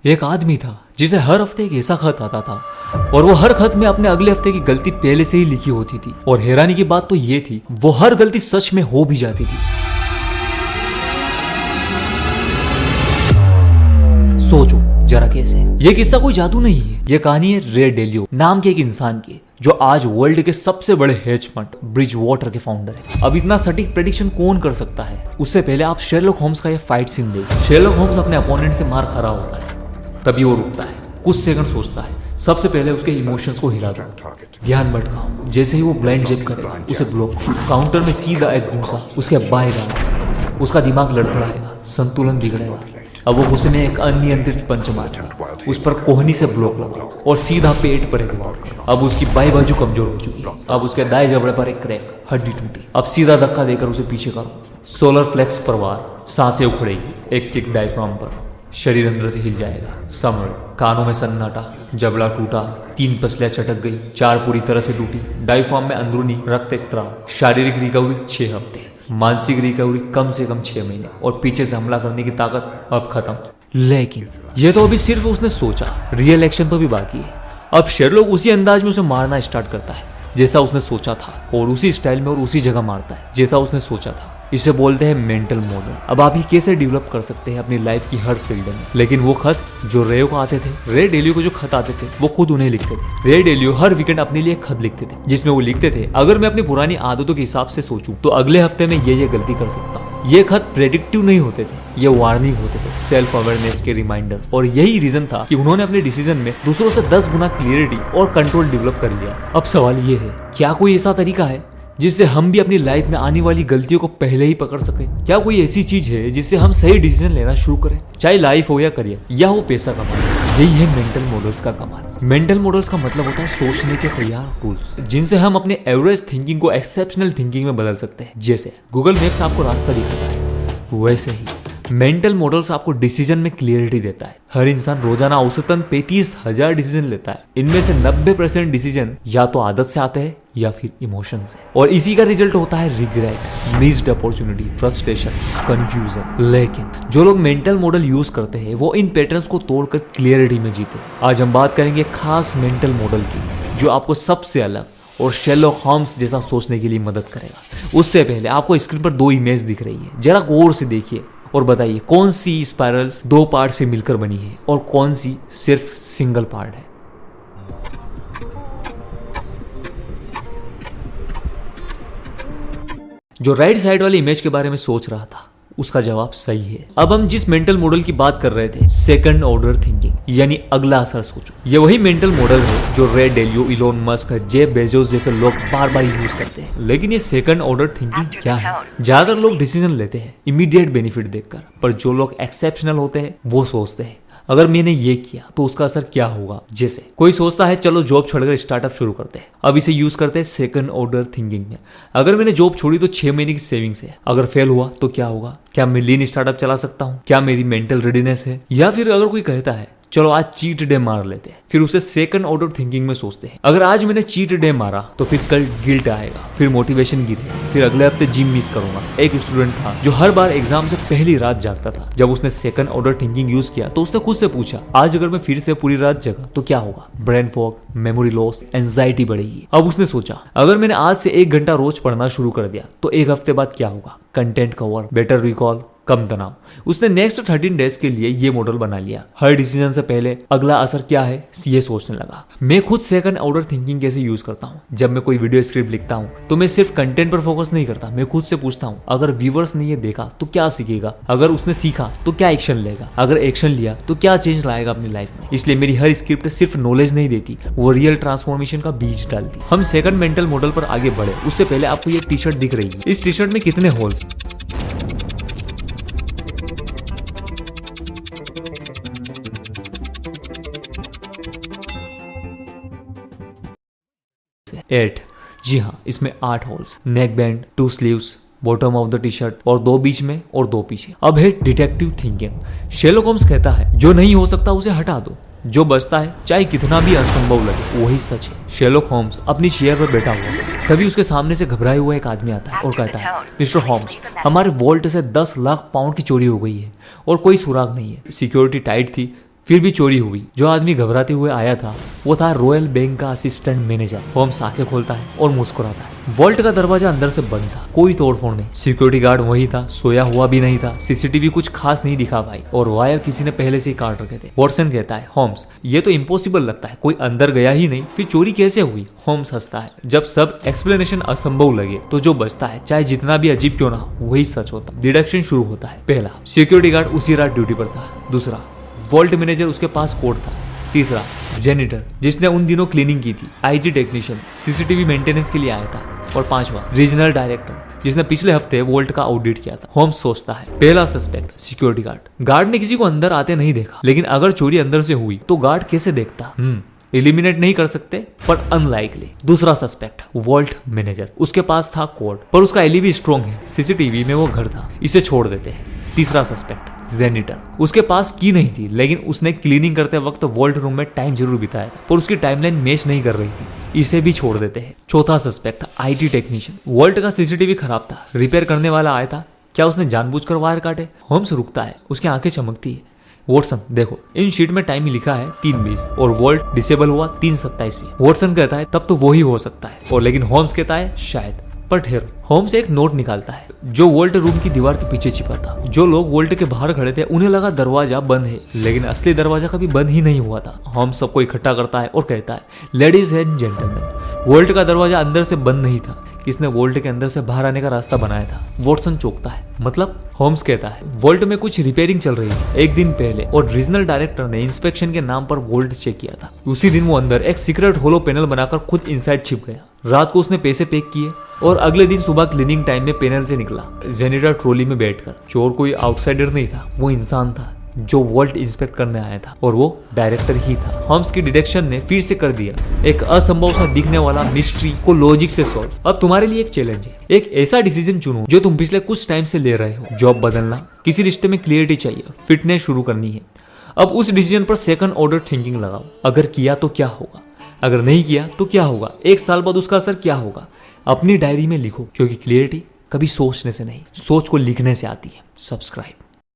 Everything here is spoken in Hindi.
एक आदमी था जिसे हर हफ्ते एक ऐसा खत आता था और वो हर खत में अपने अगले हफ्ते की गलती पहले से ही लिखी होती थी। और हैरानी की बात तो ये थी, वो हर गलती सच में हो भी जाती थी। सोचो जरा कैसे। ये किस्सा कोई जादू नहीं है, ये कहानी है रे डेलियो नाम के एक इंसान की, जो आज वर्ल्ड के सबसे बड़े हेज फंड ब्रिज वाटर के फाउंडर है। अब इतना सटीक प्रेडिक्शन कौन कर सकता है? उससे पहले आप शेरलॉक होम्स का ये फाइट सीन देखिए। शेरलॉक होम्स अपने अपोनेंट से मार खा रहा होता है, तभी वो रुकता है, कुछ सेकंड सोचता है, सबसे पहले उसके इमोशंस को हिला दो, ध्यान भटकाओ। जैसे ही वो ब्लाइंड जंप करेगा, उसे ब्लॉक काउंटर में सीधा एक घूसा उसके बाएं गाल, उसका दिमाग लड़खड़ाएगा, संतुलन बिगड़ेगा। अब वो गुस्से में एक अनियंत्रित पंच मारेगा, उस पर कोहनी से ब्लॉक लगा और सीधा पेट पर एक वार। अब उसकी बाई बाजू कमजोर हो चुकी है, अब उसके दाएं जबड़े पर एक क्रैक, हड्डी टूटी। अब सीधा धक्का देकर उसे पीछे करो, सोलर फ्लेक्स पर वार, सांसें उखड़ेगी, एक किक डायफ्राम पर, शरीर अंदर से हिल जाएगा, समर, कानों में सन्नाटा, जबड़ा टूटा, 3 पसलियां चटक गई, 4 पूरी तरह से टूटी, डायफ्राम में अंदरूनी रक्तस्राव, शारीरिक रिकवरी 6 हफ्ते, मानसिक रिकवरी कम से कम 6 महीने, और पीछे से हमला करने की ताकत अब खत्म। लेकिन ये तो अभी सिर्फ उसने सोचा, रियल एक्शन तो भी बाकी है। अब शेरलॉक उसी अंदाज में उसे मारना स्टार्ट करता है जैसा उसने सोचा था, और उसी स्टाइल में और उसी जगह मारता है जैसा उसने सोचा था। इसे बोलते हैं मेंटल मॉडल। अब आप ये कैसे डेवलप कर सकते हैं अपनी लाइफ की हर फील्ड में। लेकिन वो खत जो रे को आते थे, रे डेलियो को जो खत आते थे, वो खुद उन्हें लिखते थे। रे डेलियो हर वीकेंड अपने लिए खत लिखते थे, जिसमें वो लिखते थे, अगर मैं अपनी पुरानी आदतों के हिसाब से सोचूं तो अगले हफ्ते में ये गलती कर सकता हूँ। ये खत प्रेडिक्टिव नहीं होते थे, ये वार्निंग होते थे, सेल्फ अवेयरनेस के रिमाइंडर्स। और यही रीजन था कि उन्होंने अपने डिसीजन में दूसरों से 10 गुना क्लियरिटी और कंट्रोल डेवलप कर लिया। अब सवाल ये है, क्या कोई ऐसा तरीका है जिससे हम भी अपनी लाइफ में आने वाली गलतियों को पहले ही पकड़ सकें? क्या कोई ऐसी चीज है जिससे हम सही डिसीजन लेना शुरू करें, चाहे लाइफ हो या करियर या हो पैसा कमाना? यही है मेंटल मॉडल्स का कमाल। मेंटल मॉडल्स का मतलब होता है सोचने के तैयार टूल्स, जिनसे हम अपने एवरेज थिंकिंग को एक्सेप्शनल थिंकिंग में बदल सकते हैं। जैसे गूगल मैप्स आपको रास्ता दिखाता है, वैसे ही मेंटल मॉडल्स आपको डिसीजन में क्लियरिटी देता है। हर इंसान रोजाना औसतन 35,000 डिसीजन लेता है। इनमें से 90% डिसीजन या तो आदत से आते हैं या फिर इमोशन से, और इसी का रिजल्ट होता है regret, missed opportunity, frustration, confusion. लेकिन जो लोग मेंटल मॉडल यूज करते हैं वो इन पैटर्न्स को तोड़कर क्लियरिटी में जीते। आज हम बात करेंगे खास मेंटल मॉडल की, जो आपको सबसे अलग और शेरलॉक होम्स जैसा सोचने के लिए मदद करेगा। उससे पहले आपको स्क्रीन पर 2 इमेज दिख रही है, जरा गौर से देखिए और बताइए कौन सी स्पाइरल्स 2 पार्ट से मिलकर बनी है और कौन सी सिर्फ सिंगल पार्ट है। जो राइट साइड वाली इमेज के बारे में सोच रहा था, उसका जवाब सही है। अब हम जिस मेंटल मॉडल की बात कर रहे थे, सेकंड ऑर्डर थिंकिंग, यानी अगला असर सोचो। ये वही मेंटल मॉडल है जो रे डेलियो, इलोन मस्क, जेफ बेजोस जैसे लोग बार बार यूज करते हैं। लेकिन ये सेकंड ऑर्डर थिंकिंग क्या है? ज्यादातर लोग डिसीजन लेते हैं इमीडिएट बेनिफिट देखकर, पर जो लोग एक्सेप्शनल होते हैं वो सोचते हैं, अगर मैंने ये किया तो उसका असर क्या होगा। जैसे कोई सोचता है चलो जॉब छोड़कर स्टार्टअप शुरू करते हैं। अब इसे यूज करते हैं सेकंड ऑर्डर थिंकिंग में। अगर मैंने जॉब छोड़ी तो 6 महीने की सेविंग्स है, अगर फेल हुआ तो क्या होगा? क्या मैं लीन स्टार्टअप चला सकता हूँ? क्या मेरी मेंटल रेडीनेस है? या फिर अगर कोई कहता है चलो आज चीट डे मार लेते हैं, फिर उसे सेकंड ऑर्डर थिंकिंग में सोचते हैं, अगर आज मैंने चीट डे मारा तो फिर कल गिल्ट आएगा, फिर मोटिवेशन गिरेगा, फिर अगले हफ्ते जिम मिस करूंगा। एक स्टूडेंट था जो हर बार एग्जाम से पहली रात जागता था। जब उसने सेकंड ऑर्डर थिंकिंग यूज किया तो उसने खुद से पूछा, आज अगर मैं फिर से पूरी रात जगा तो क्या होगा? Brain fog, memory loss, anxiety बढ़ेगी। अब उसने सोचा, अगर मैंने आज से 1 घंटा रोज पढ़ना शुरू कर दिया तो 1 हफ्ते बाद क्या होगा? कंटेंट कवर, बेटर रिकॉल, कम तनाव। उसने नेक्स्ट 13 डेज के लिए ये मॉडल बना लिया। हर डिसीजन से पहले अगला असर क्या है ये सोचने लगा। मैं खुद सेकंड ऑर्डर थिंकिंग कैसे यूज करता हूँ? जब मैं कोई वीडियो स्क्रिप्ट लिखता हूँ तो मैं सिर्फ कंटेंट पर फोकस नहीं करता, मैं खुद से पूछता हूँ अगर व्यूअर्स ने ये देखा तो क्या सीखेगा, अगर उसने सीखा तो क्या एक्शन लेगा, अगर एक्शन लिया तो क्या चेंज लाएगा अपनी लाइफ में। इसलिए मेरी हर स्क्रिप्ट सिर्फ नॉलेज नहीं देती, वो रियल ट्रांसफॉर्मेशन का बीज डालती। हम सेकंड मेंटल मॉडल पर आगे बढ़े उससे पहले आपको ये टी शर्ट दिख रही है, इस टी शर्ट में कितने होल्स? एट, जी हाँ, इसमें 8 holes, neck band, 2 sleeves, bottom of the T shirt और 2 बीच में और 2 पीछे। अब है डिटेक्टिव थिंकिंग। शेरलॉक होम्स कहता है जो नहीं हो सकता उसे हटा दो, जो बचता है चाहे कितना भी असंभव लगे वही सच है। शेरलॉक होम्स अपनी चेयर पर बैठा हुआ, तभी उसके सामने से घबराए हुआ एक आदमी आता है और कहता है, मिस्टर होम्स, हमारे वॉल्ट से 10 लाख पाउंड की चोरी हो गई है और कोई सुराग नहीं है। सिक्योरिटी टाइट थी, फिर भी चोरी हुई। जो आदमी घबराते हुए आया था वो था रॉयल बैंक का असिस्टेंट मैनेजर। होम्स आंखें खोलता है और मुस्कुराता है। वॉल्ट का दरवाजा अंदर से बंद था, कोई तोड़फोड़ नहीं। सिक्योरिटी गार्ड वही था, सोया हुआ भी नहीं था। सीसीटीवी कुछ खास नहीं दिखा भाई, और वायर किसी ने पहले से ही काट रखे थे। वॉटसन कहता है, होम्स ये तो इम्पॉसिबल लगता है, कोई अंदर गया ही नहीं, फिर चोरी कैसे हुई? होम्स हंसता है। जब सब एक्सप्लेनेशन असंभव लगे तो जो बचता है, चाहे जितना भी अजीब क्यों ना हो, वही सच होता। डिडक्शन शुरू होता है। पहला, सिक्योरिटी गार्ड उसी रात ड्यूटी पर था। दूसरा, वॉल्ट मैनेजर उसके पास कोड था। तीसरा, जेनिटर जिसने उन दिनों क्लीनिंग की थी। आईटी टेक्नीशियन सीसीटीवी मेंटेनेंस के लिए आया था। और पांचवा, रीजनल डायरेक्टर जिसने पिछले हफ्ते वोल्ट का ऑडिट किया था। होम्स सोचता है, पहला सस्पेक्ट सिक्योरिटी गार्ड ने किसी को अंदर आते नहीं देखा, लेकिन अगर चोरी अंदर से हुई तो गार्ड कैसे देखता? एलिमिनेट नहीं कर सकते, पर अनलाइकली। दूसरा सस्पेक्ट वॉल्ट मैनेजर, उसके पास था कोड, पर उसका एलिबी स्ट्रॉन्ग है, सीसीटीवी में वो घर था, इसे छोड़ देते हैं। तीसरा सस्पेक्ट जेनिटर, उसके पास की नहीं थी, लेकिन उसने क्लीनिंग करते वक्त वॉल्ट रूम में टाइम जरूर बिताया था, पर उसकी टाइमलाइन मैच नहीं कर रही थी, इसे भी छोड़ देते हैं। चौथा सस्पेक्ट आईटी टेक्नीशियन, वॉल्ट का सीसीटीवी खराब था, रिपेयर करने वाला आया था, क्या उसने जानबूझकर वायर काटे? होम्स रुकता है, उसकी आंखें चमकती है। वॉटसन देखो, इन शीट में टाइम लिखा है 3:20 और वॉल्ट डिसेबल हुआ 3:27 में। वॉटसन कहता है तब तो वो ही हो सकता है, और लेकिन होम्स कहता है शायद। पर ठहरो, होम्स एक नोट निकालता है जो वॉल्ट रूम की दीवार के पीछे छिपा था। जो लोग वॉल्ट के बाहर खड़े थे उन्हें लगा दरवाजा बंद है, लेकिन असली दरवाजा कभी बंद ही नहीं हुआ था। होम्स सबको इकट्ठा करता है और कहता है, लेडीज एंड जेंटलमैन, वॉल्ट का दरवाजा अंदर से बंद नहीं था, किसने वॉल्ट के अंदर से बाहर आने का रास्ता बनाया था। वॉटसन चौंकता है, मतलब? होम्स कहता है, वॉल्ट में कुछ रिपेयरिंग चल रही है एक दिन पहले, और रीजनल डायरेक्टर ने इंस्पेक्शन के नाम पर वॉल्ट चेक किया था। उसी दिन वो अंदर एक सीक्रेट होलो पैनल बनाकर खुद इनसाइड छिप गया। रात को उसने पैसे पैक किए और अगले दिन सुबह क्लीनिंग टाइम में पैनल से निकला, जेनिटर ट्रॉली में बैठकर। चोर कोई आउटसाइडर नहीं था, वो इंसान था जो वॉल्ट इंस्पेक्ट करने आया था, और वो डायरेक्टर ही था। होम्स की डिटेक्शन ने फिर से कर दिया एक असंभव सा दिखने वाला मिस्ट्री को लॉजिक से सॉल्व। अब तुम्हारे लिए एक चैलेंज है, एक ऐसा डिसीजन चुनो जो तुम पिछले कुछ टाइम से ले रहे हो। जॉब बदलना, किसी रिश्ते में क्लियरिटी चाहिए, फिटनेस शुरू करनी है। अब उस डिसीजन पर सेकंड ऑर्डर थिंकिंग लगाओ। अगर किया तो क्या होगा, अगर नहीं किया तो क्या होगा, एक साल बाद उसका असर क्या होगा? अपनी डायरी में लिखो, क्योंकि क्लियरिटी कभी सोचने से नहीं, सोच को लिखने से आती है। सब्सक्राइब।